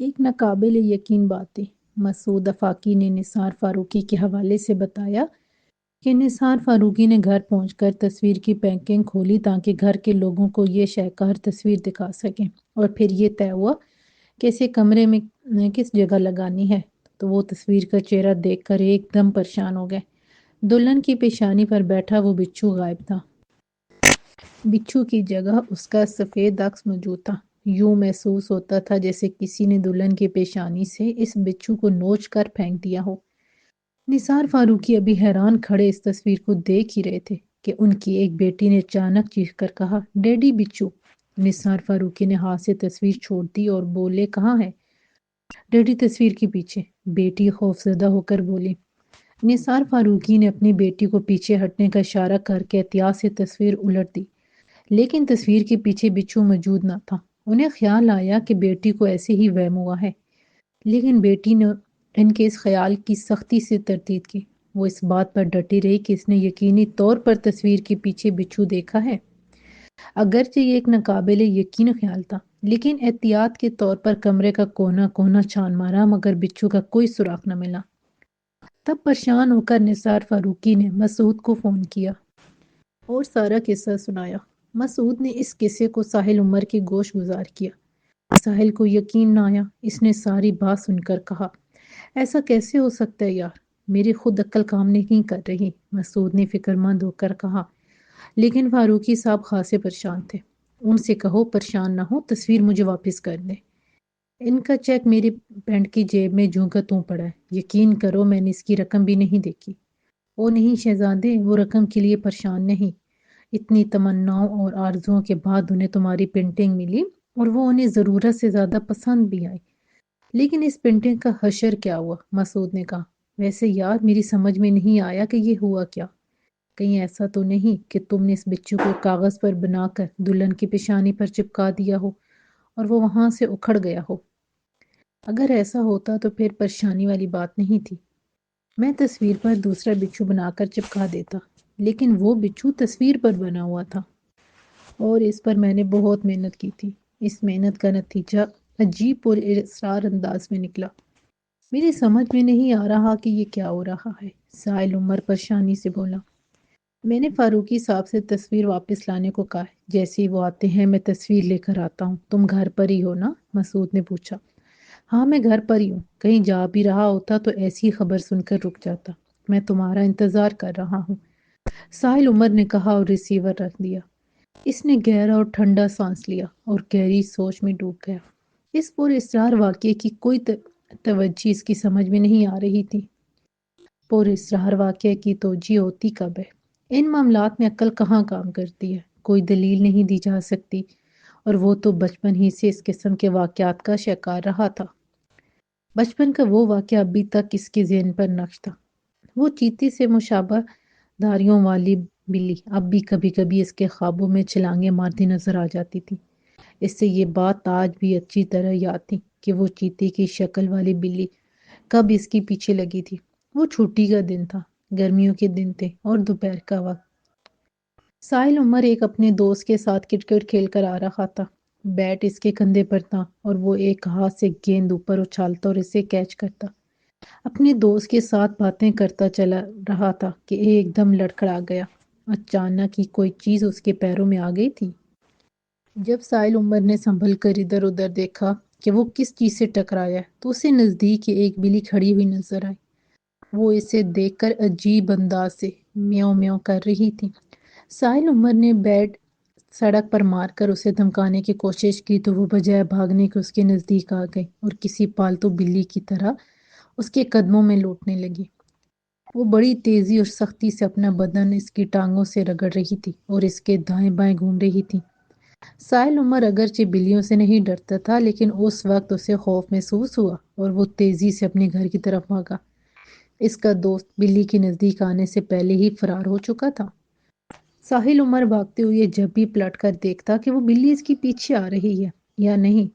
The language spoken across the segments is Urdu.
ایک ناقابل یقین باتیں مسعود افاقی نے نثار فاروقی کے حوالے سے بتایا کہ نثار فاروقی نے گھر پہنچ کر تصویر کی پیکنگ کھولی تاکہ گھر کے لوگوں کو یہ شاہکار تصویر دکھا سکیں، اور پھر یہ طے ہوا کہ اسے کمرے میں کس جگہ لگانی ہے۔ تو وہ تصویر کا چہرہ دیکھ کر ایک دم پریشان ہو گئے۔ دلہن کی پیشانی پر بیٹھا وہ بچھو غائب تھا۔ بچھو کی جگہ اس کا سفید عکس موجود تھا۔ یوں محسوس ہوتا تھا جیسے کسی نے دلہن کی پیشانی سے اس بچھو کو نوچ کر پھینک دیا ہو۔ نثار فاروقی ابھی حیران کھڑے اس تصویر کو دیکھ ہی رہے تھے کہ ان کی ایک بیٹی نے اچانک چیخ کر کہا، ڈیڈی بچھو۔ نثار فاروقی نے ہاتھ سے تصویر چھوڑ دی اور بولے، کہاں ہے؟ ڈیڈی تصویر کے پیچھے، بیٹی خوفزدہ ہو کر بولی۔ نثار فاروقی نے اپنی بیٹی کو پیچھے ہٹنے کا اشارہ کر کے احتیاط سے تصویر الٹ دی، لیکن تصویر کے پیچھے بچھو موجود نہ تھا۔ انہیں خیال آیا کہ بیٹی کو ایسے ہی وہم ہوا ہے، لیکن بیٹی نے ان کے اس خیال کی سختی سے تردید کی۔ وہ اس بات پر ڈٹی رہی کہ اس نے یقینی طور پر تصویر کے پیچھے بچھو دیکھا ہے۔ اگرچہ یہ ایک ناقابل یقین خیال تھا، لیکن احتیاط کے طور پر کمرے کا کونا کونا چھان مارا مگر بچھو کا کوئی سراغ نہ ملا۔ تب پریشان ہو کر نثار فاروقی نے مسعود کو فون کیا اور سارا قصہ سنایا۔ مسعود نے اس قصے کو ساحل عمر کے گوش گزار کیا۔ ساحل کو یقین نہ آیا۔ اس نے ساری بات سن کر کہا، ایسا کیسے ہو سکتا ہے یار، میری خود عقل کام نہیں کر رہی۔ مسعود نے فکرمند ہو کر کہا، لیکن فاروقی صاحب خاصے پریشان تھے، ان سے کہو پریشان نہ ہو، تصویر مجھے واپس کر دیں۔ ان کا چیک میری پینٹ کی جیب میں جوں کا توں پڑا ہے، یقین کرو میں نے اس کی رقم بھی نہیں دیکھی۔ او نہیں شہزادے، وہ رقم کے لیے پریشان نہیں، اتنی تمناؤں اور آرزوؤں کے بعد انہیں تمہاری پینٹنگ ملی اور وہ انہیں ضرورت سے زیادہ پسند بھی آئی۔ لیکن اس پینٹنگ کا حشر کیا ہوا؟ مسعود نے کہا، ویسے یار میری سمجھ میں نہیں آیا کہ یہ ہوا کیا۔ کہیں ایسا تو نہیں کہ تم نے اس بچوں کو کاغذ پر بنا کر دلہن کی پیشانی پر چپکا دیا ہو اور وہ وہاں سے اکھڑ گیا ہو؟ اگر ایسا ہوتا تو پھر پریشانی والی بات نہیں تھی، میں تصویر پر دوسرا بچھو بنا کر چپکا دیتا، لیکن وہ بچھو تصویر پر بنا ہوا تھا اور اس پر میں نے بہت محنت کی تھی۔ اس محنت کا نتیجہ عجیب پر اصرار انداز میں نکلا۔ میری سمجھ میں نہیں آ رہا کہ یہ کیا ہو رہا ہے، ساحل عمر پریشانی سے بولا۔ میں نے فاروقی صاحب سے تصویر واپس لانے کو کہا ہے، جیسے ہی وہ آتے ہیں میں تصویر لے کر آتا ہوں۔ تم گھر پر ہی ہو نا؟ مسعود نے پوچھا۔ ہاں میں گھر پر ہی ہوں، کہیں جا بھی رہا ہوتا تو ایسی خبر سن کر رک جاتا۔ میں تمہارا انتظار کر رہا ہوں، ساحل عمر نے کہا اور ریسیور رکھ دیا۔ اس نے گہرا اور ٹھنڈا سانس لیا اور گہری سوچ میں ڈوب گیا۔ اس پر اصرار واقعے کی کوئی توجہ اس کی سمجھ میں نہیں آ رہی تھی۔ پر اصرار واقعے کی توجہ ہوتی کب ہے؟ ان معاملات میں عقل کہاں کام کرتی ہے؟ کوئی دلیل نہیں دی جا سکتی، اور وہ تو بچپن ہی سے اس قسم کے واقعات کا شکار رہا تھا۔ بچپن کا وہ واقعہ ابھی تک اس کے ذہن پر نقش تھا۔ وہ چیتی سے مشابہ داریوں والی بلی اب بھی کبھی کبھی اس کے خوابوں میں چھلانگیں مارتی نظر آ جاتی تھی۔ اس سے یہ بات آج بھی اچھی طرح یاد تھی کہ وہ چیتی کی شکل والی بلی کب اس کے پیچھے لگی تھی۔ وہ چھٹی کا دن تھا، گرمیوں کے دن تھے اور دوپہر کا وقت۔ ساحل عمر ایک اپنے دوست کے ساتھ کرکٹ کھیل کر آ رہا تھا۔ بیٹ اس کے کندھے پر تھا اور وہ ایک ہاتھ سے گیند اوپر اچھالتا اور اسے کیچ کرتا، اپنے دوست کے ساتھ باتیں کرتا چلا رہا تھا کہ ایک دم لڑکھڑا گیا۔ اچانک ہی کوئی چیز اس کے پیروں میں آ گئی تھی۔ جب ساحل عمر نے سنبھل کر ادھر ادھر دیکھا کہ وہ کس چیز سے ٹکرایا ہے تو اسے نزدیک ایک بلی کھڑی ہوئی نظر آئی۔ وہ اسے دیکھ کر عجیب انداز سے میاؤں میاؤں کر رہی تھی۔ ساحل عمر نے بیٹ سڑک پر مار کر اسے دھمکانے کی کوشش کی تو وہ بجائے بھاگنے کے اس کے نزدیک آ گئی اور کسی پالتو بلی کی طرح اس کے قدموں میں لوٹنے لگی۔ وہ بڑی تیزی اور سختی سے اپنا بدن اس کی ٹانگوں سے رگڑ رہی تھی اور اس کے دائیں بائیں گھوم رہی تھی۔ ساحل عمر اگرچہ بلیوں سے نہیں ڈرتا تھا، لیکن اس وقت اسے خوف محسوس ہوا اور وہ تیزی سے اپنے گھر کی طرف بھاگا۔ اس کا دوست بلی کے نزدیک آنے سے پہلے ہی فرار ہو چکا تھا۔ ساحل عمر بھاگتے ہوئے جب بھی پلٹ کر دیکھتا کہ وہ بلی اس کے پیچھے آ رہی ہے یا نہیں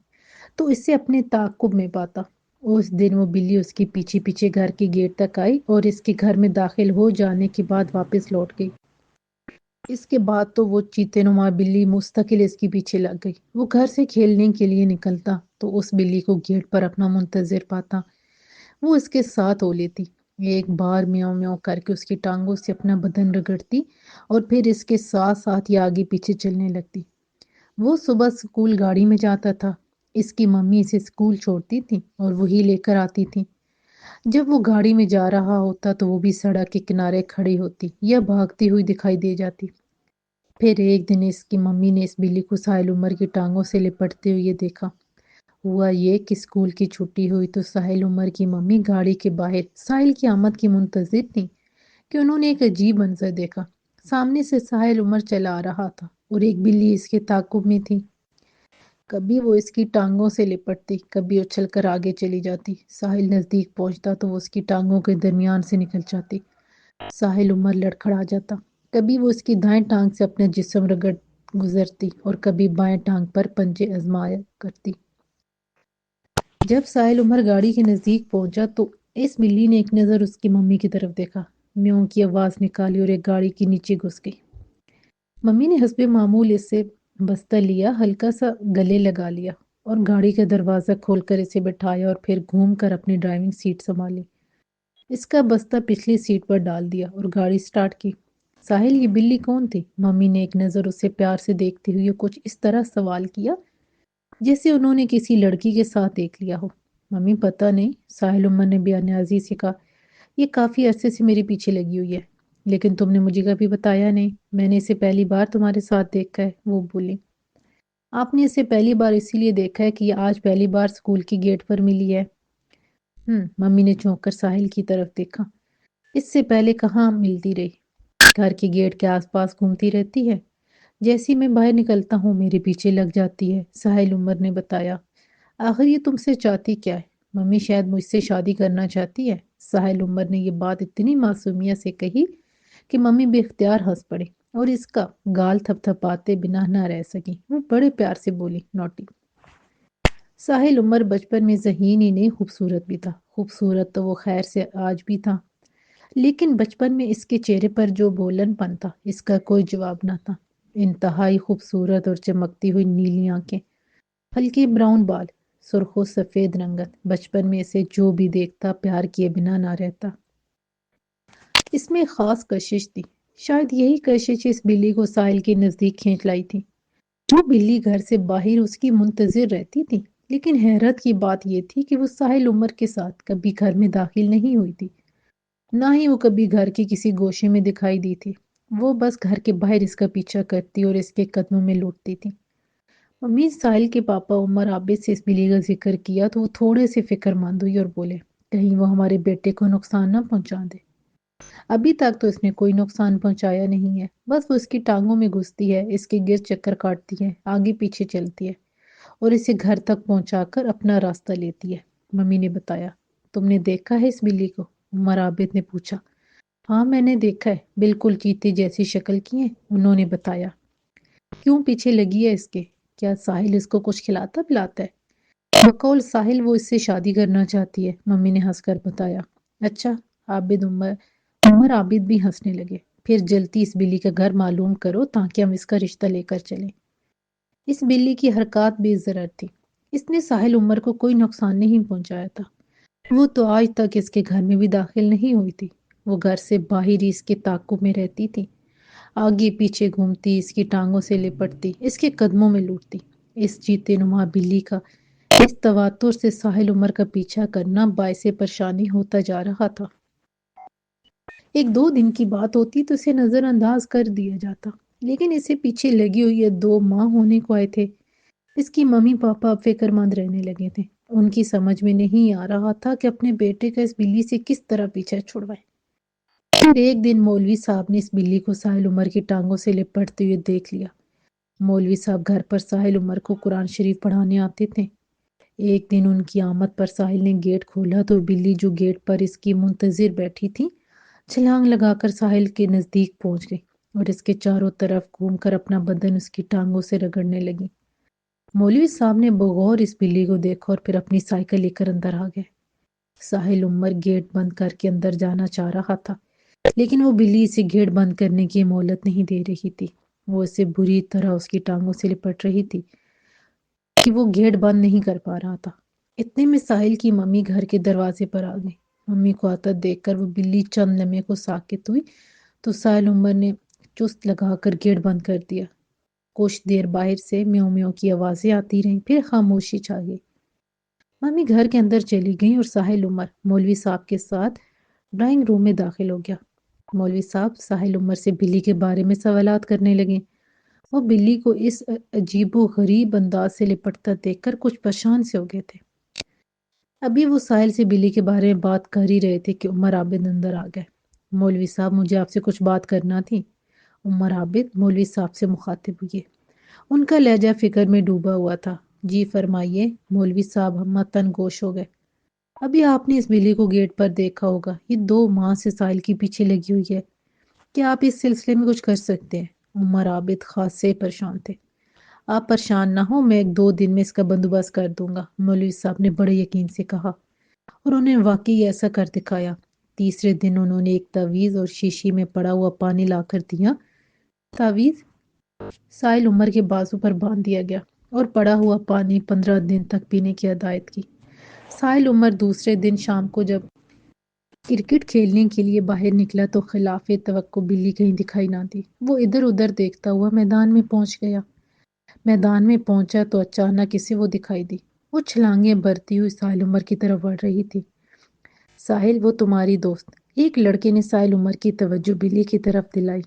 تو اسے اپنے تعاقب میں پاتا۔ اس دن وہ بلی اس کے پیچھے پیچھے گھر کے گیٹ تک آئی اور اس کے گھر میں داخل ہو جانے کے بعد واپس لوٹ گئی۔ اس کے بعد تو وہ چیتے نما بلی مستقل اس کے پیچھے لگ گئی۔ وہ گھر سے کھیلنے کے لیے نکلتا تو اس بلی کو گیٹ پر اپنا منتظر پاتا۔ وہ اس کے ساتھ ہو لیتی، ایک بار میاؤں میاؤں کر کے اس کی ٹانگوں سے اپنا بدن رگڑتی اور پھر اس کے ساتھ ساتھ یہ آگے پیچھے چلنے لگتی۔ وہ صبح اسکول گاڑی میں جاتا تھا، اس کی ممی اسے اسکول چھوڑتی تھی اور وہی لے کر آتی تھی۔ جب وہ گاڑی میں جا رہا ہوتا تو وہ بھی سڑک کے کنارے کھڑی ہوتی یا بھاگتی ہوئی دکھائی دے جاتی۔ پھر ایک دن اس کی ممی نے اس بلی کو ساحل عمر کی ٹانگوں سے لپٹتے ہوئے دیکھا۔ ہوا یہ کہ اسکول کی چھٹی ہوئی تو ساحل عمر کی ممی گاڑی کے باہر ساحل کی آمد کی منتظر تھی کہ انہوں نے ایک عجیب منظر دیکھا۔ سامنے سے ساحل عمر چلا آ رہا تھا اور ایک بلی اس کے تعاقب میں تھی۔ کبھی وہ اس کی ٹانگوں سے لپٹتی، کبھی اچھل کر آگے چلی جاتی۔ ساحل نزدیک پہنچتا تو وہ اس کی ٹانگوں کے درمیان سے نکل جاتی۔ ساحل عمر لڑکھڑا جاتا، کبھی وہ اس کی دائیں ٹانگ سے اپنا جسم رگڑ گزرتی اور کبھی بائیں ٹانگ پر پنجے آزمایا کرتی۔ جب ساحل عمر گاڑی کے نزدیک پہنچا تو اس بلی نے ایک نظر اس کی ممی کی طرف دیکھا، میوں کی آواز نکالی اور ایک گاڑی کے نیچے گھس گئی۔ ممی نے حسب معمول اس سے بستہ لیا، ہلکا سا گلے لگا لیا اور گاڑی کا دروازہ کھول کر اسے بٹھایا اور پھر گھوم کر اپنی ڈرائیونگ سیٹ سنبھالی۔ اس کا بستہ پچھلی سیٹ پر ڈال دیا اور گاڑی سٹارٹ کی۔ ساحل، یہ بلی کون تھی؟ ممی نے ایک نظر اسے پیار سے دیکھتے ہوئے کچھ اس طرح سوال کیا جیسے انہوں نے کسی لڑکی کے ساتھ دیکھ لیا ہو۔ ممی، پتہ نہیں، ساحل عمر نے بے نیازی سے کہا، یہ کافی عرصے سے میرے پیچھے لگی ہوئی ہے، لیکن تم نے مجھے کبھی بتایا نہیں۔ میں نے اسے پہلی بار تمہارے ساتھ دیکھا ہے، وہ بولی۔ آپ نے اسے پہلی بار اسی لیے دیکھا ہے کہ یہ آج پہلی بار اسکول کی گیٹ پر ملی ہے؟ ممی نے چونک کر ساحل کی طرف دیکھا۔ اس سے پہلے کہاں ملتی رہی، گھر کے گیٹ کے آس پاس گھومتی رہتی ہے، جیسی میں باہر نکلتا ہوں میرے پیچھے لگ جاتی ہے، ساحل عمر نے بتایا۔ آخر یہ تم سے چاہتی کیا ہے؟ ممی شاید مجھ سے شادی کرنا چاہتی ہے۔ ساحل عمر نے یہ بات اتنی معصومیت سے کہی کہ ممی بے اختیار ہنس پڑی اور اس کا گال تھپ تھپاتے بنا نہ رہ سکی۔ وہ بڑے پیار سے بولی، نوٹی۔ ساحل عمر بچپن میں ذہین ہی نہیں، خوبصورت بھی تھا۔ خوبصورت تو وہ خیر سے آج بھی تھا، لیکن بچپن میں اس کے چہرے پر جو بولن پن تھا اس کا کوئی جواب نہ تھا۔ انتہائی خوبصورت اور چمکتی ہوئی نیلی آنکھیں، ہلکے براؤن بال، سرخ و سفید رنگت۔ بچپن میں اسے جو بھی دیکھتا پیار کیے بنا نہ رہتا۔ اس میں خاص کشش تھی، شاید یہی کشش اس بلی کو ساحل کے نزدیک کھینچ لائی تھی۔ وہ بلی گھر سے باہر اس کی منتظر رہتی تھی، لیکن حیرت کی بات یہ تھی کہ وہ ساحل عمر کے ساتھ کبھی گھر میں داخل نہیں ہوئی تھی، نہ ہی وہ کبھی گھر کے کسی گوشے میں دکھائی دی تھی۔ وہ بس گھر کے باہر اس کا پیچھا کرتی اور اس کے قدموں میں لوٹتی تھی۔ ممی، ساحل کے پاپا عمر عابد سے اس بلی کا ذکر کیا تو وہ تھوڑے سے فکر مند ہوئی اور بولے، کہیں وہ ہمارے بیٹے کو نقصان نہ پہنچا دے۔ ابھی تک تو اس نے کوئی نقصان پہنچایا نہیں ہے، بس وہ اس کی ٹانگوں میں گھستی ہے، اس کے گرد چکر کاٹتی ہے، آگے پیچھے چلتی ہے اور اسے گھر تک پہنچا کر اپنا راستہ لیتی ہے، ممی نے بتایا۔ تم نے دیکھا ہے اس بلی کو؟ عمر عابد نے پوچھا۔ ہاں، میں نے دیکھا ہے، بالکل چیتے جیسی شکل کی ہے، انہوں نے بتایا۔ کیوں پیچھے لگی ہے اس کے؟ کیا ساحل اس کو کچھ کھلاتا پلاتا ہے؟ بقول ساحل وہ اس سے شادی کرنا چاہتی ہے، ممی نے ہنس کر بتایا۔ اچھا، عمر عابد بھی ہنسنے لگے۔ پھر جلدی اس بلی کا گھر معلوم کرو تاکہ ہم اس کا رشتہ لے کر چلیں۔ اس بلی کی حرکات بے ضرر تھی، اس نے ساحل عمر کو کوئی نقصان نہیں پہنچایا تھا۔ وہ تو آج تک اس کے گھر میں بھی داخل نہیں ہوئی تھی، وہ گھر سے باہر ہی اس کے تعاقب میں رہتی تھی، آگے پیچھے گھومتی، اس کی ٹانگوں سے لپٹتی، اس کے قدموں میں لوٹتی۔ اس چیتے نما بلی کا اس تواتر سے ساحل عمر کا پیچھا کرنا باعث پریشانی ہوتا جا رہا تھا۔ ایک دو دن کی بات ہوتی تو اسے نظر انداز کر دیا جاتا، لیکن اسے پیچھے لگی ہوئی یہ 2 ماہ ہونے کو آئے تھے۔ اس کی ممی پاپا اب فکر مند رہنے لگے تھے، ان کی سمجھ میں نہیں آ رہا تھا کہ اپنے بیٹے کا اس بلی سے کس طرح پیچھا چھڑوائے۔ پھر ایک دن مولوی صاحب نے اس بلی کو ساحل عمر کی ٹانگوں سے لپٹتے ہوئے دیکھ لیا۔ مولوی صاحب گھر پر ساحل عمر کو قرآن شریف پڑھانے آتے تھے۔ ایک دن ان کی آمد پر ساحل نے گیٹ کھولا تو بلی جو گیٹ پر اس کی منتظر بیٹھی تھی چھلانگ لگا کر ساحل کے نزدیک پہنچ گئی اور اس کے چاروں طرف گھوم کر اپنا بدن اس کی ٹانگوں سے رگڑنے لگی۔ مولوی صاحب نے بغور اس بلی کو دیکھا اور پھر اپنی سائیکل لے کر اندر آ گئے۔ ساحل عمر گیٹ بند کر کے اندر جانا چاہ رہا تھا، لیکن وہ بلی اسے گیٹ بند کرنے کی مہلت نہیں دے رہی تھی۔ وہ اسے بری طرح اس کی ٹانگوں سے لپٹ رہی تھی کہ وہ گیٹ بند نہیں کر پا رہا تھا۔ اتنے میں ساحل کی ممی گھر کے دروازے پر آ گئی۔ ممی کو آتا دیکھ کر وہ بلی چند لمحے کو ساکت ہوئی تو ساحل عمر نے چست لگا کر گیٹ بند کر دیا۔ کچھ دیر باہر سے میوں میوں کی آوازیں آتی رہیں، پھر خاموشی چھا گئی۔ ممی گھر کے اندر چلی گئیں اور ساحل عمر مولوی صاحب کے ساتھ ڈرائنگ روم میں داخل ہو گیا۔ مولوی صاحب ساحل عمر سے بلی کے بارے میں سوالات کرنے لگے۔ وہ بلی کو اس عجیب و غریب انداز سے لپٹتا دیکھ کر کچھ پریشان سے ہو گئے تھے۔ ابھی وہ ساحل سے بلی کے بارے میں بات کر ہی رہے تھے کہ عمر عابد اندر آ گئے۔ مولوی صاحب مجھے آپ سے کچھ بات کرنا تھی۔ عمر عابد مولوی صاحب سے مخاطب ہوئے۔ ان کا لہجہ فکر میں ڈوبا ہوا تھا۔ جی فرمائیے۔ مولوی صاحب ہم تن گوش ہو گئے۔ ابھی آپ نے اس بلی کو گیٹ پر دیکھا ہوگا، یہ 2 ماہ سے ساحل کے پیچھے لگی ہوئی ہے۔ کیا آپ اس سلسلے میں کچھ کر سکتے ہیں؟ عمر عابد خاصے پریشان تھے۔ آپ پریشان نہ ہو، میں 1-2 دن میں اس کا بندوبست کر دوں گا، مولوی صاحب نے بڑے یقین سے کہا، اور انہوں نے واقعی ایسا کر دکھایا۔ تیسرے دن انہوں نے ایک تعویذ اور شیشی میں پڑا ہوا پانی لا کر دیا۔ تعویذ ساحل عمر کے بازو پر باندھ دیا گیا اور پڑا ہوا پانی 15 دن تک پینے کی ہدایت کی۔ ساحل عمر دوسرے دن شام کو جب کرکٹ کھیلنے کے لیے باہر نکلا تو خلاف توقع بلی کہیں دکھائی نہ دی۔ وہ ادھر ادھر دیکھتا ہوا میدان میں پہنچ گیا۔ میدان میں پہنچا تو اچانک اسے وہ دکھائی دی۔ وہ چھلانگیں بھرتی ہوئی ساحل عمر کی طرف بڑھ رہی تھی۔ ساحل، وہ تمہاری دوست۔ ایک لڑکے نے ساحل عمر کی توجہ بلی کی طرف دلائی۔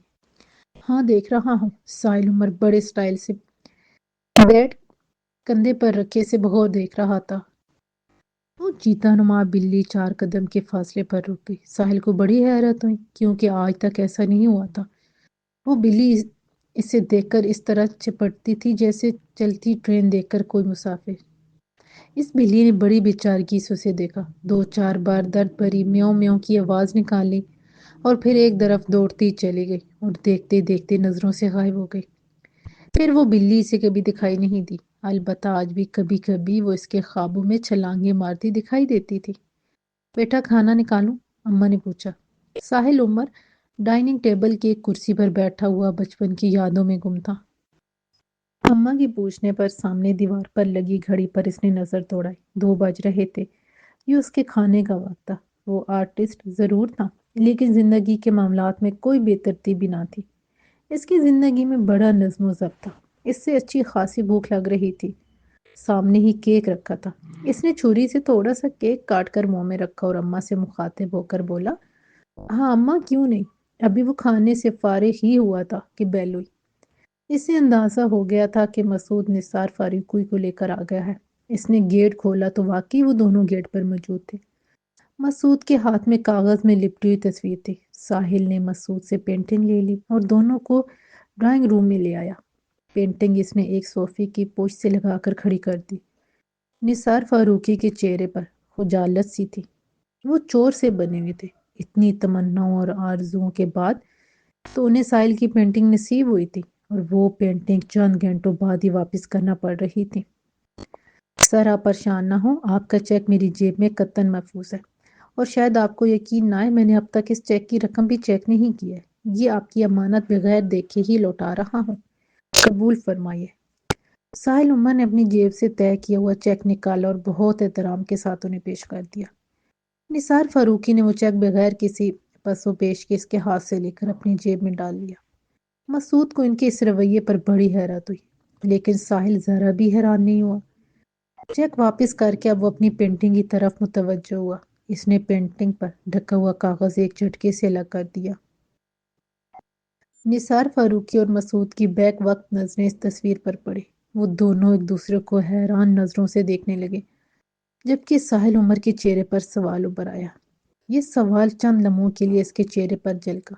ہاں دیکھ رہا ہوں۔ ساحل عمر بڑے سٹائل سے بیٹ کندھے پر رکھے سے بغور دیکھ رہا تھا۔ وہ چیتا نما بلی 4 قدم کے فاصلے پر رک گئی۔ ساحل کو بڑی حیرت ہوئی کیونکہ آج تک ایسا نہیں ہوا تھا۔ وہ بلی اسے دیکھ کر اس طرح چپٹتی تھی جیسے چلتی ٹرین دیکھ کر کوئی مسافر۔ اس بلی نے بڑی بیچارگی سے اسے دیکھا، 2-4 بار درد بھری میوں میوں کی آواز نکالی اور پھر ایک طرف دوڑتی چلی گئی اور دیکھتے دیکھتے نظروں سے غائب ہو گئی۔ پھر وہ بلی اسے کبھی دکھائی نہیں دی، البتہ آج بھی کبھی کبھی وہ اس کے خوابوں میں چھلانگیں مارتی دکھائی دیتی تھی۔ بیٹا کھانا نکالوں؟ اماں نے پوچھا۔ ساحل عمر ڈائننگ ٹیبل کی ایک کرسی پر بیٹھا ہوا بچپن کی یادوں میں گم تھا۔ اماں کے پوچھنے پر سامنے دیوار پر لگی گھڑی پر اس نے نظر دوڑائی۔ 2 بج رہے تھے۔ یہ اس کے کھانے کا وقت تھا۔ وہ آرٹسٹ ضرور تھا لیکن زندگی کے معاملات میں کوئی بے ترتیبی نہ تھی۔ اس کی زندگی میں بڑا نظم و ضبط تھا۔ اس سے اچھی خاصی بھوک لگ رہی تھی۔ سامنے ہی کیک رکھا تھا۔ اس نے چھری سے تھوڑا سا کیک کاٹ کر منہ میں رکھا اور اماں سے مخاطب ہو کر بولا، ہاں اماں کیوں نہیں، ابھی وہ کھانے سے فارغ ہی ہوا تھا کہ بیل ہوئی۔ اسے اندازہ ہو گیا تھا کہ مسعود نثار فاروقی کو لے کر آ گیا ہے۔ اس نے گیٹ کھولا تو واقعی وہ دونوں گیٹ پر موجود تھے۔ مسعود کے ہاتھ میں کاغذ میں لپٹی ہوئی تصویر تھی۔ ساحل نے مسعود سے پینٹنگ لے لی اور دونوں کو ڈرائنگ روم میں لے آیا۔ پینٹنگ اس نے ایک صوفے کی پوچھ سے لگا کر کھڑی کر دی۔ نثار فاروقی کے چہرے پر خجالت سی تھی۔ وہ چور سے بنے ہوئے تھے۔ اتنی تمناؤں اور آرزوؤں کے بعد تو انہیں ساحل کی پینٹنگ نصیب ہوئی تھی اور وہ پینٹنگ چند گھنٹوں بعد ہی واپس کرنا پڑ رہی تھی۔ سر آپ پریشان نہ ہوں، آپ کا چیک میری جیب میں قطعاً محفوظ ہے، اور شاید آپ کو یقین نہ آئے میں نے اب تک اس چیک کی رقم بھی چیک نہیں کی ہے۔ یہ آپ کی امانت بغیر دیکھے ہی لوٹا رہا ہوں، قبول فرمائیے۔ ساحل عمر نے اپنی جیب سے طے کیا ہوا چیک نکالا اور بہت احترام کے ساتھ انہیں پیش کر دیا۔ نثار فاروقی نے وہ چیک بغیر کسی پس و پیش کے اس کے ہاتھ سے لے کر اپنی جیب میں ڈال لیا۔ مسعود کو ان کے اس رویے پر بڑی حیرت ہوئی، لیکن ساحل ذرا بھی حیران نہیں ہوا۔ چیک واپس کر کے اب وہ اپنی پینٹنگ کی طرف متوجہ ہوا۔ اس نے پینٹنگ پر ڈھکا ہوا کاغذ ایک جھٹکے سے الگ کر دیا۔ نثار فاروقی اور مسعود کی بیک وقت نظریں اس تصویر پر پڑی۔ وہ دونوں ایک دوسرے کو حیران نظروں سے دیکھنے لگے، جبکہ ساحل عمر کے چہرے پر سوال ابھر آیا۔ یہ سوال چند لمحوں کے لیے اس کے چہرے پر جھلکا۔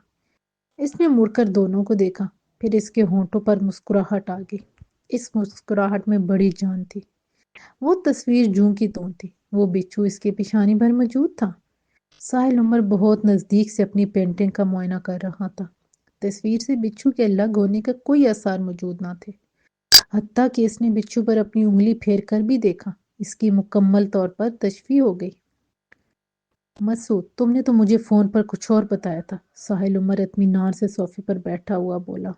اس نے مڑ کر دونوں کو دیکھا، پھر اس کے ہونٹوں پر مسکراہٹ آ گئی۔ اس مسکراہٹ میں بڑی جان تھی۔ وہ تصویر جوں کی توں تھی۔ وہ بچھو اس کے پیشانی پر موجود تھا۔ ساحل عمر بہت نزدیک سے اپنی پینٹنگ کا معائنہ کر رہا تھا۔ تصویر سے بچھو کے الگ ہونے کا کوئی آثار موجود نہ تھے، حتیٰ کہ اس نے بچھو پر اپنی انگلی پھیر کر بھی دیکھا۔ اس کی مکمل طور پر تشفی ہو گئی۔ مسعود تم نے تو مجھے فون پر کچھ اور بتایا تھا، ساحل عمر اطمینان سے صوفے پر بیٹھا ہوا بولا۔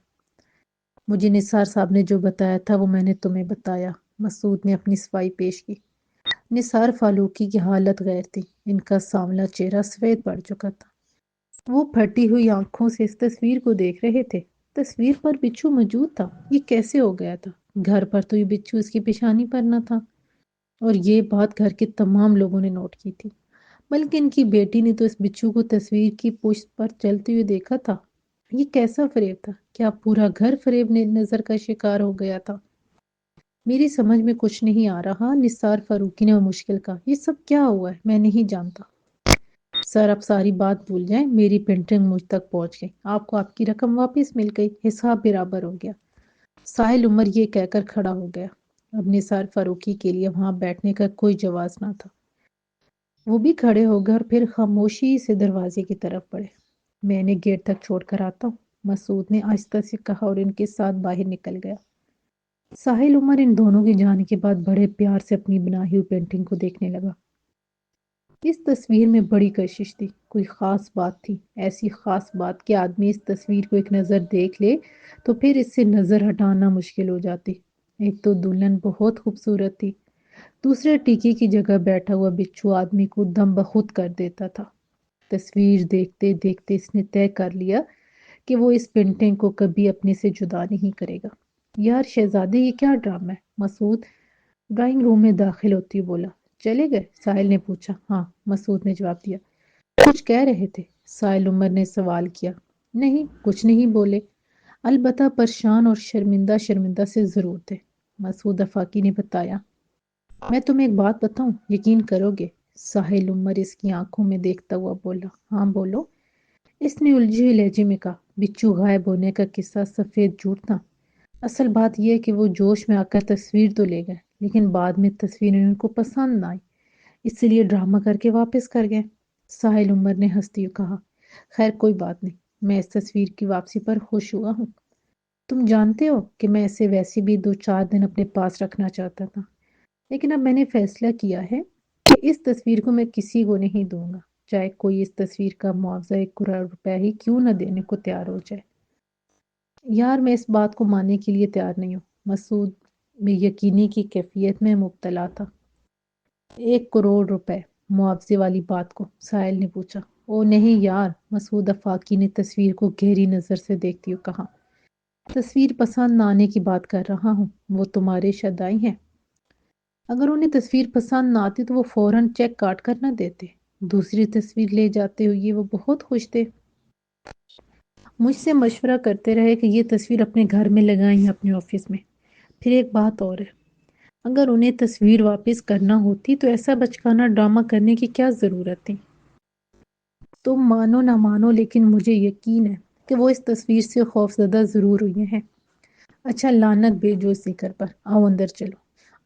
مجھے نثار صاحب نے جو بتایا تھا وہ میں نے تمہیں بتایا، مسعود نے اپنی صفائی پیش کی۔ نثار فاروقی کی حالت غیر تھی، ان کا سانولا چہرہ سفید پڑ چکا تھا۔ وہ پھٹی ہوئی آنکھوں سے اس تصویر کو دیکھ رہے تھے۔ تصویر پر بچھو موجود تھا، یہ کیسے ہو گیا تھا؟ گھر پر تو یہ بچھو اس کی پیشانی پر نہ تھا، اور یہ بات گھر کے تمام لوگوں نے نوٹ کی تھی، بلکہ ان کی بیٹی نے تو اس بچھو کو تصویر کی پشت پر چلتے ہوئے دیکھا تھا۔ یہ کیسا فریب تھا؟ کیا پورا گھر فریب نے نظر کا شکار ہو گیا تھا؟ میری سمجھ میں کچھ نہیں آ رہا، نثار فاروقی نے مشکل کہا۔ یہ سب کیا ہوا ہے؟ میں نہیں جانتا۔ سر اب ساری بات بھول جائیں، میری پینٹنگ مجھ تک پہنچ گئی، آپ کو آپ کی رقم واپس مل گئی، حساب برابر ہو گیا۔ ساحل عمر یہ کہہ کر کھڑا ہو گیا۔ اب نثار فاروقی کے لیے وہاں بیٹھنے کا کوئی جواز نہ تھا۔ وہ بھی کھڑے ہو گئے اور پھر خاموشی سے دروازے کی طرف بڑھے۔ میں انہیں گیٹ تک چھوڑ کر آتا ہوں، مسعود نے آہستہ سے کہا اور ان کے ساتھ باہر نکل گیا۔ ساحل عمر ان دونوں کے جانے کے بعد بڑے پیار سے اپنی بنائی ہوئی پینٹنگ کو دیکھنے لگا۔ اس تصویر میں بڑی کشش تھی، کوئی خاص بات تھی، ایسی خاص بات کہ آدمی اس تصویر کو ایک نظر دیکھ لے تو پھر اس سے نظر ہٹانا مشکل ہو جاتی۔ ایک تو دلہن بہت خوبصورت تھی، دوسرے ٹیکی کی جگہ بیٹھا ہوا بچھو آدمی کو دم بخود کر دیتا تھا۔ تصویر دیکھتے دیکھتے اس نے طے کر لیا کہ وہ اس پینٹنگ کو کبھی اپنے سے جدا نہیں کرے گا۔ یار شہزادے، یہ کیا ڈرامہ ہے؟ مسعود ڈرائنگ روم میں داخل ہوتی بولا۔ چلے گئے؟ ساحل نے پوچھا۔ ہاں، مسعود نے جواب دیا۔ کچھ کہہ رہے تھے؟ ساحل عمر نے سوال کیا۔ نہیں، کچھ نہیں بولے، البتہ پریشان اور شرمندہ شرمندہ سے ضرور تھے، مسعود افاقی نے بتایا۔ میں تمہیں ایک بات بتاؤں، یقین کرو گے؟ ساحل عمر اس کی آنکھوں میں دیکھتا ہوا بولا۔ ہاں بولو، اس نے الجھے ہوئے لہجے میں کہا۔ بچو غائب ہونے کا قصہ سفید جھوٹ تھا۔ اصل بات یہ ہے کہ وہ جوش میں آ کر تصویر تو لے گئے، لیکن بعد میں تصویر ان کو پسند نہ آئی، اس لیے ڈرامہ کر کے واپس کر گئے۔ ساحل عمر نے ہنستے ہوئے کہا، خیر کوئی بات نہیں، میں اس تصویر کی واپسی پر خوش ہوا ہوں۔ تم جانتے ہو کہ میں اسے ویسے بھی 2-4 دن اپنے پاس رکھنا چاہتا تھا، لیکن اب میں نے فیصلہ کیا ہے کہ اس تصویر کو میں کسی کو نہیں دوں گا، چاہے کوئی اس تصویر کا معاوضہ 1 کروڑ روپے ہی کیوں نہ دینے کو تیار ہو جائے۔ یار میں اس بات کو ماننے کے لیے تیار نہیں ہوں، مسعود میں یقینی کی کیفیت میں مبتلا تھا۔ 1 کروڑ روپے معاوضے والی بات کو ساحل نے پوچھا۔ او نہیں یار، مسعود افاقی نے تصویر کو گہری نظر سے دیکھتی ہوئے کہا، تصویر پسند نہ آنے کی بات کر رہا ہوں، وہ تمہارے شدائی ہیں۔ اگر انہیں تصویر پسند نہ آتی تو وہ فوراً چیک کاٹ کر نہ دیتے، دوسری تصویر لے جاتے ہوئے وہ بہت خوش تھے، مجھ سے مشورہ کرتے رہے کہ یہ تصویر اپنے گھر میں لگائیں یا اپنے آفس میں۔ پھر ایک بات اور ہے، اگر انہیں تصویر واپس کرنا ہوتی تو ایسا بچکانہ ڈرامہ کرنے کی کیا ضرورت تھی؟ تم مانو نہ مانو لیکن مجھے یقین ہے کہ وہ اس تصویر سے خوفزدہ ضرور ہوئی ہیں۔ اچھا لعنت بھیجو اس ذکر پر، آؤ اندر چلو،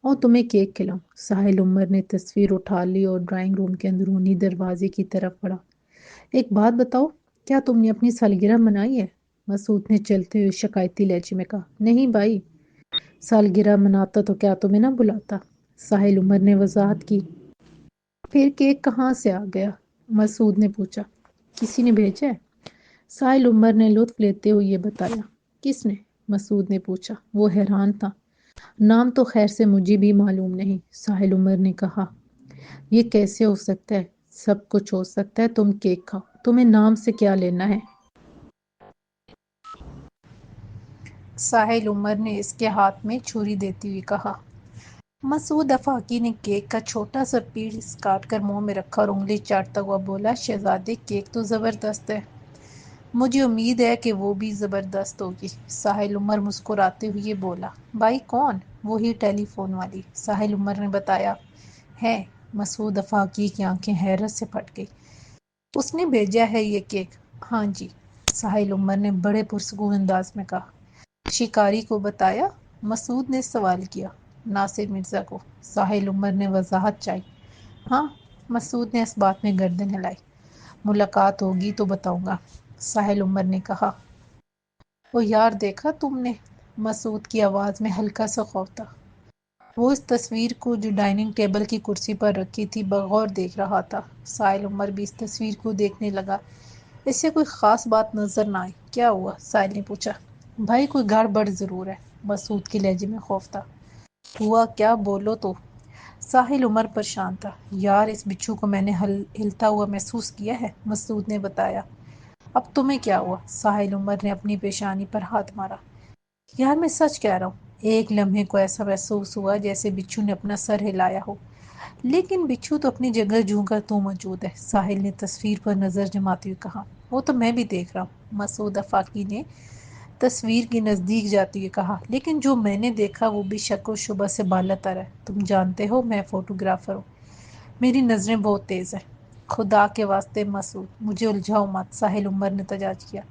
اور تمہیں کیک کھلاؤں۔ ساحل عمر نے تصویر اٹھا لی اور ڈرائنگ روم کے اندرونی دروازے کی طرف بڑھا۔ ایک بات بتاؤ، کیا تم نے اپنی سالگرہ منائی ہے؟ مسعود نے چلتے ہوئے شکایتی لہجے میں کہا۔ نہیں بھائی، سالگرہ مناتا تو کیا تمہیں نہ بلاتا، ساحل عمر نے وضاحت کی۔ پھر کیک کہاں سے آ گیا؟ مسعود نے پوچھا۔ کسی نے بھیجا ہے؟ ساحل عمر نے لطف لیتے ہوئے یہ بتایا۔ کس نے؟ مسعود نے پوچھا۔ وہ حیران تھا۔ نام تو خیر سے مجھے بھی معلوم نہیں، ساحل عمر نے کہا۔ یہ کیسے ہو سکتا ہے؟ سب کچھ ہو سکتا ہے، تم کیک کھاؤ، تمہیں نام سے کیا لینا ہے؟ ساحل عمر نے اس کے ہاتھ میں چھری دیتی ہوئی کہا۔ مسعود افاقی نے کیک کا چھوٹا سا پیس کاٹ کر منہ میں رکھا اور انگلی چاٹتا ہوا بولا، شہزادے کیک تو زبردست ہے، مجھے امید ہے کہ وہ بھی زبردست ہوگی۔ ساحل عمر مسکراتے ہوئے بولا، بھائی کون؟ وہی ٹیلی فون والی، ساحل عمر نے بتایا۔ ہے؟ مسعود افاقی کی آنکھیں حیرت سے پھٹ گئی۔ اس نے بھیجا ہے یہ کیک؟ ہاں جی، ساحل عمر نے بڑے پرسکون انداز میں کہا۔ شکاری کو بتایا؟ مسعود نے سوال کیا۔ ناصر مرزا کو، ساحل عمر نے وضاحت چاہی۔ ہاں، مسعود نے اس بات میں گردن ہلائی۔ ملاقات ہوگی تو بتاؤں گا، ساحل عمر نے کہا۔ او یار دیکھا تم نے؟ مسعود کی آواز میں ہلکا سا خوف تھا۔ وہ اس تصویر کو جو ڈائننگ ٹیبل کی کرسی پر رکھی تھی بغور دیکھ رہا تھا۔ ساحل عمر بھی اس تصویر کو دیکھنے لگا۔ اس سے کوئی خاص بات نظر نہ آئی۔ کیا ہوا؟ ساحل نے پوچھا۔ بھائی کوئی گڑبڑ ضرور ہے، مسعود کے لہجے میں خوف تھا۔ ہوا کیا؟ بولو تو۔ ساحل عمر پریشان تھا۔ یار اس بچھو کو میں نے ہلتا ہوا محسوس کیا ہے، مسعود نے بتایا۔ اب تمہیں کیا ہوا؟ ساحل عمر نے اپنی پیشانی پر ہاتھ مارا۔ یار میں سچ کہہ رہا ہوں۔ ایک لمحے کو ایسا محسوس ہوا جیسے بچھو نے اپنا سر ہلایا ہو، لیکن بچھو تو اپنی جگہ جوں کا تو موجود ہے۔ ساحل نے تصویر پر نظر جماتے ہوئے کہا۔ وہ تو میں بھی دیکھ رہا ہوں، مسعود آفاقی نے تصویر کے نزدیک جاتے ہوئے کہا، لیکن جو میں نے دیکھا وہ بھی شک و شبہ سے بالاتر ہے۔ تم جانتے ہو میں فوٹوگرافر ہوں، میری نظریں بہت تیز ہیں۔ خدا کے واسطے مسعود مجھے الجھاؤ مت، ساحل عمر نے تجاوز کیا۔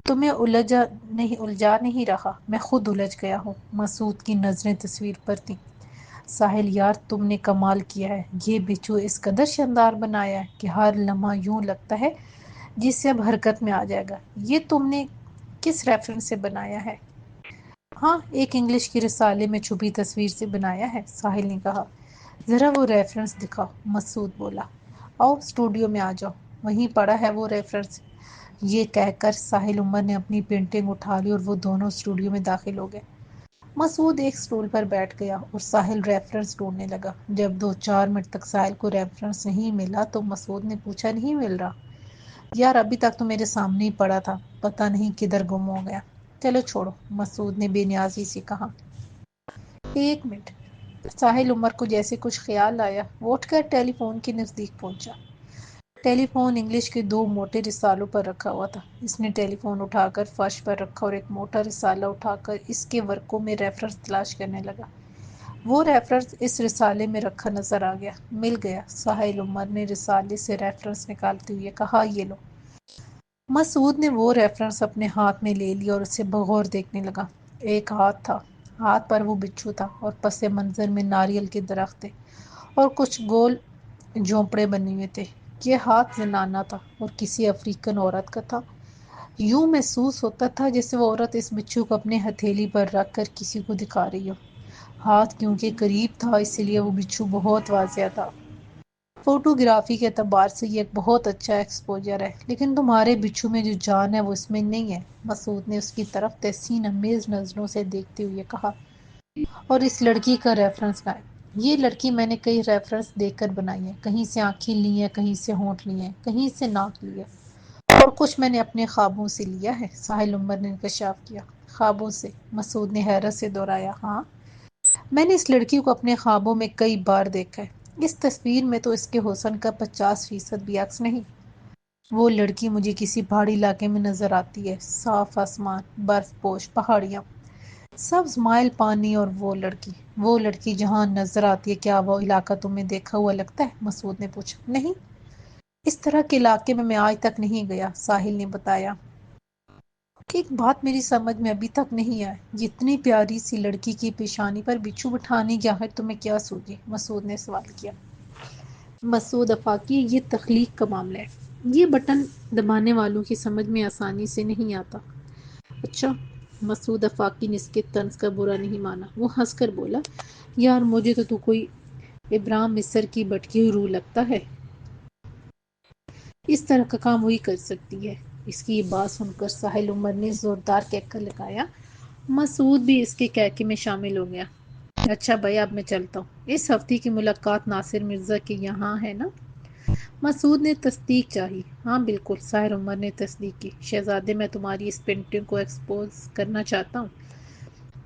تمہیں الجھا نہیں رہا، میں خود الجھ گیا ہوں۔ مسعود کی نظریں تصویر پر تھیں۔ ساحل یار تم نے کمال کیا ہے، یہ بچھو اس قدر شاندار بنایا ہے کہ ہر لمحہ یوں لگتا ہے جس سے اب حرکت میں آ جائے گا۔ یہ تم نے کس ریفرنس سے بنایا ہے؟ ہاں ایک انگلش کی رسالے میں چھپی تصویر سے بنایا ہے، ساحل نے کہا۔ ذرا وہ ریفرنس دکھاؤ، مسعود بولا۔ آؤ اسٹوڈیو میں آ جاؤ، وہیں پڑا ہے وہ ریفرنس۔ یہ کہہ کر ساحل عمر نے اپنی پینٹنگ اٹھا لی اور وہ دونوں اسٹوڈیو میں داخل ہو گئے۔ مسعود ایک سٹول پر بیٹھ گیا اور ساحل ریفرنس ڈھونڈنے لگا۔ جب 2-4 منٹ تک ساحل کو ریفرنس نہیں ملا تو مسعود نے پوچھا، نہیں مل رہا؟ یار ابھی تک تو میرے سامنے ہی پڑا تھا، پتہ نہیں کدھر گم ہو گیا۔ چلو چھوڑو، مسعود نے بے نیازی سے کہا۔ 1 منٹ۔ ساحل عمر کو جیسے کچھ خیال آیا، وہ اٹھ کر ٹیلی فون کے نزدیک پہنچا۔ ٹیلی فون انگلش کے 2 موٹے رسالوں پر رکھا ہوا تھا۔ اس نے ٹیلی فون اٹھا کر فرش پر رکھا اور ایک موٹا رسالہ اٹھا کر اس کے ورقوں میں ریفرنس تلاش کرنے لگا۔ وہ ریفرنس اس رسالے میں رکھا نظر آ گیا۔ مل گیا، ساحل عمر نے رسالے سے ریفرنس نکالتے ہوئے کہا، یہ لو۔ مسعود نے وہ ریفرنس اپنے ہاتھ میں لے لیا اور اسے بغور دیکھنے لگا۔ ایک ہاتھ تھا، ہاتھ پر وہ بچھو تھا اور پس منظر میں ناریل کے درخت تھے اور کچھ گول جھونپڑے بنے ہوئے تھے۔ یہ ہاتھ زنانہ تھا اور کسی افریقن عورت کا تھا۔ یوں محسوس ہوتا تھا جیسے وہ عورت اس بچھو کو اپنے ہتھیلی پر رکھ کر کسی کو دکھا رہی ہو۔ ہاتھ کیونکہ قریب تھا اس لیے وہ بچھو بہت واضح تھا۔ فوٹوگرافی کے اعتبار سے یہ ایک بہت اچھا ایکسپوجر ہے، لیکن تمہارے بچھو میں جو جان ہے وہ اس میں نہیں ہے، مسعود نے اس کی طرف تحسین آمیز نظروں سے دیکھتے ہوئے کہا۔ اور اس لڑکی کا ریفرنس کا ہے؟ یہ لڑکی میں نے کئی ریفرنس دیکھ کر بنائی ہے، کہیں سے آنکھیں لی ہیں، کہیں سے ہونٹ لیے ہیں، کہیں سے ناک لیا، اور کچھ میں نے اپنے خوابوں سے لیا ہے، ساحل عمر نے انکشاف کیا۔ خوابوں سے؟ مسعود نے حیرت سے دہرایا۔ ہاں، میں نے اس لڑکی کو اپنے خوابوں میں کئی بار دیکھا ہے۔ اس تصویر میں تو اس کے حسن کا 50% بھی عکس نہیں۔ وہ لڑکی مجھے کسی پہاڑی علاقے میں نظر آتی ہے، صاف آسمان، برف پوش پہاڑیاں، سبز مائل پانی، اور وہ لڑکی جہاں نظر آتی ہے، کیا وہ علاقہ تمہیں دیکھا ہوا لگتا ہے؟ مسعود نے پوچھا۔ نہیں، اس طرح کے علاقے میں آج تک نہیں گیا، ساحل نے بتایا۔ ایک بات میری سمجھ میں ابھی تک نہیں آئی، اتنی پیاری سی لڑکی کی پیشانی پر بچھو بٹھانے کی آخر تمہیں کیا سوجی؟ مسعود نے سوال کیا۔ مسعود آفاقی، یہ تخلیق کا معاملہ ہے، یہ بٹن دبانے والوں کی سمجھ میں آسانی سے نہیں آتا۔ اچھا؟ مسعود آفاقی نے اس کے طنز کا برا نہیں مانا۔ وہ ہنس کر بولا، یار مجھے تو کوئی ابراہیم مصر کی بٹکی ہوئی روح لگتا ہے، اس طرح کا کام وہی کر سکتی ہے۔ اس کی یہ بات سن کر ساحل عمر نے زوردار کہکہ لگایا۔ مسعود بھی اس کے کہکے میں شامل ہو گیا۔ اچھا بھائی اب میں چلتا ہوں، اس ہفتے کی ملاقات ناصر مرزا کے یہاں ہے نا؟ مسعود نے تصدیق چاہی۔ ہاں بالکل، ساحل عمر نے تصدیق کی۔ شہزادے میں تمہاری اس پینٹنگ کو ایکسپوز کرنا چاہتا ہوں۔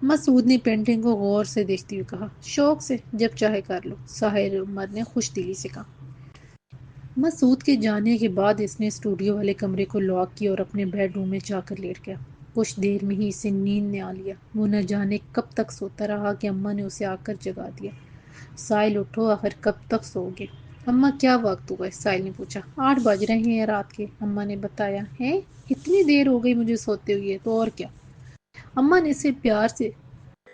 مسعود نے پینٹنگ کو غور سے دیکھتے ہوئے کہا۔ شوق سے، جب چاہے کر لو، ساحل عمر نے خوش دلی سے کہا۔ مسعود کے جانے کے بعد اس نے اسٹوڈیو والے کمرے کو لاک کیا اور اپنے بیڈ روم میں جا کر لیٹ گیا۔ کچھ دیر میں ہی اسے نیند نے آ لیا۔ وہ نہ جانے کب تک سوتا رہا کہ اماں نے اسے آ کر جگا دیا۔ ساحل اٹھو، آخر کب تک سو گے؟ اماں کیا وقت ہوا ہے؟ ساحل نے پوچھا۔ 8 بج رہے ہیں رات کے، اماں نے بتایا۔ ہیں؟ اتنی دیر ہو گئی مجھے سوتے ہوئے، تو اور کیا؟ اماں نے اسے پیار سے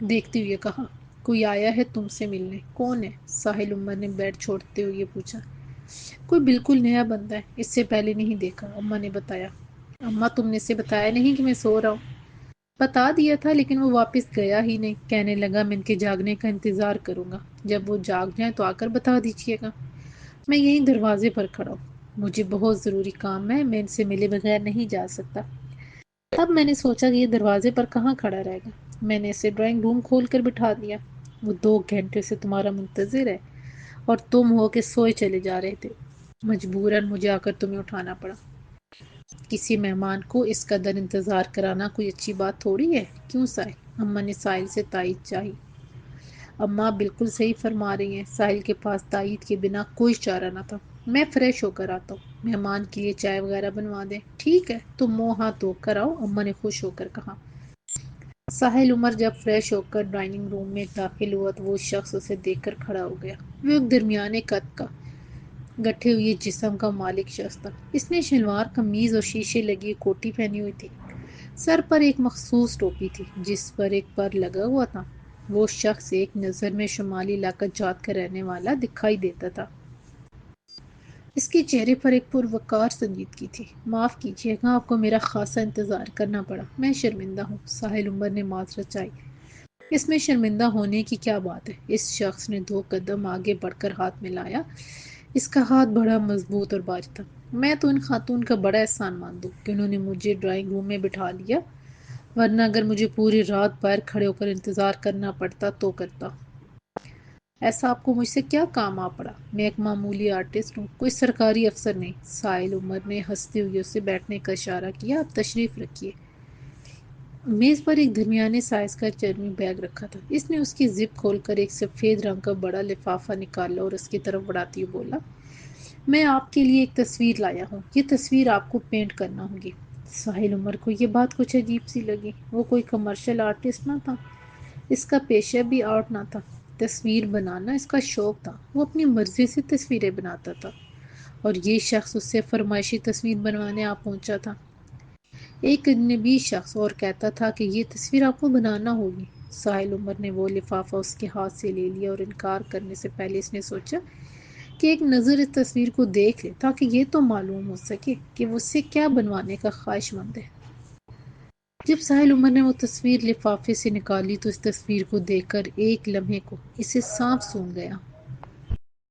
دیکھتے ہوئے کہا۔ کوئی آیا ہے تم سے ملنے؟ کون ہے؟ ساحل عمر نے بیڈ چھوڑتے ہوئے پوچھا۔ کوئی بالکل نیا بندہ ہے، اس سے پہلے نہیں دیکھا، اماں نے بتایا۔ اماں تم نے اسے بتایا نہیں کہ میں سو رہا ہوں؟ بتا دیا تھا لیکن وہ واپس گیا ہی نہیں۔ کہنے لگا میں ان کے جاگنے کا انتظار کروں گا، جب وہ جاگ جائیں تو آ کر بتا دیجیے گا۔ میں یہیں دروازے پر کھڑا ہوں، مجھے بہت ضروری کام ہے، میں ان سے ملے بغیر نہیں جا سکتا۔ تب میں نے سوچا کہ یہ دروازے پر کہاں کھڑا رہے گا۔ میں نے اسے ڈرائنگ روم کھول کر بٹھا دیا۔ وہ 2 گھنٹے سے تمہارا منتظر ہے اور تم ہو کہ سوئے چلے جا رہے تھے۔ مجبوراً مجھے آ کر تمہیں اٹھانا پڑا۔ کسی مہمان کو اس قدر انتظار کرانا کوئی اچھی بات تھوڑی ہے، کیوں ساحل؟ اماں نے ساحل سے تائید چاہی۔ اماں بالکل صحیح فرما رہی ہیں، ساحل کے پاس تائید کے بنا کوئی چارہ نہ تھا۔ میں فریش ہو کر آتا ہوں، مہمان کے لیے چائے وغیرہ بنوا دیں۔ ٹھیک ہے، تم منہ ہاتھ دھو کر آؤ، اماں نے خوش ہو کر کہا۔ ساحل عمر جب فریش ہو کر ڈائننگ روم میں داخل ہوا تو وہ شخص اسے دیکھ کر کھڑا ہو گیا۔ وہ ایک درمیانے قد کا گٹھے ہوئے جسم کا مالک شخص تھا۔ اس نے شلوار قمیض اور شیشے لگی کوٹی پہنی ہوئی تھی۔ سر پر ایک مخصوص ٹوپی تھی جس پر ایک پر لگا ہوا تھا۔ وہ شخص ایک نظر میں شمالی علاقہ جات کا رہنے والا دکھائی دیتا تھا۔ اس کے چہرے پر ایک پروقار سنجیدگی تھی۔ معاف کیجیے گا، آپ کو میرا خاصا انتظار کرنا پڑا، میں شرمندہ ہوں، ساحل عمر نے معذرت چاہی۔ اس میں شرمندہ ہونے کی کیا بات ہے؟ اس شخص نے 2 قدم آگے بڑھ کر ہاتھ ملایا۔ اس کا ہاتھ بڑا مضبوط اور بھاری تھا۔ میں تو ان خاتون کا بڑا احسان ماند ہوں کہ انہوں نے مجھے ڈرائنگ روم میں بٹھا لیا، ورنہ اگر مجھے پوری رات باہر کھڑے ہو کر انتظار کرنا پڑتا تو کرتا۔ ایسا آپ کو مجھ سے کیا کام آ پڑا؟ میں ایک معمولی آرٹسٹ ہوں، کوئی سرکاری افسر نہیں۔ ساحل عمر نے ہنستے ہوئے اسے بیٹھنے کا اشارہ کیا۔ آپ تشریف رکھیے۔ میز پر ایک درمیانے سائز کا چرمی بیگ رکھا تھا۔ اس نے اس کی زپ کھول کر ایک سفید رنگ کا بڑا لفافہ نکالا اور اس کی طرف بڑھاتے ہوئے بولا، میں آپ کے لیے ایک تصویر لایا ہوں، یہ تصویر آپ کو پینٹ کرنا ہوگی۔ ساحل عمر کو یہ بات کچھ عجیب سی لگی۔ وہ کوئی کمرشل آرٹسٹ نہ تھا، اس کا پیشہ بھی آرٹ نہ تھا، تصویر بنانا اس کا شوق تھا۔ وہ اپنی مرضی سے تصویریں بناتا تھا اور یہ شخص اس سے فرمائشی تصویر بنوانے آ پہنچا تھا۔ ایک اجنبی شخص اور کہتا تھا کہ یہ تصویر آپ کو بنانا ہوگی۔ ساحل عمر نے وہ لفافہ اس کے ہاتھ سے لے لیا اور انکار کرنے سے پہلے اس نے سوچا کہ ایک نظر اس تصویر کو دیکھ لے تاکہ یہ تو معلوم ہو سکے کہ وہ اس سے کیا بنوانے کا خواہش مند ہے۔ جب ساحل عمر نے وہ تصویر لفافے سے نکالی تو اس تصویر کو دیکھ کر ایک لمحے کو اسے سانپ سونگھ گیا۔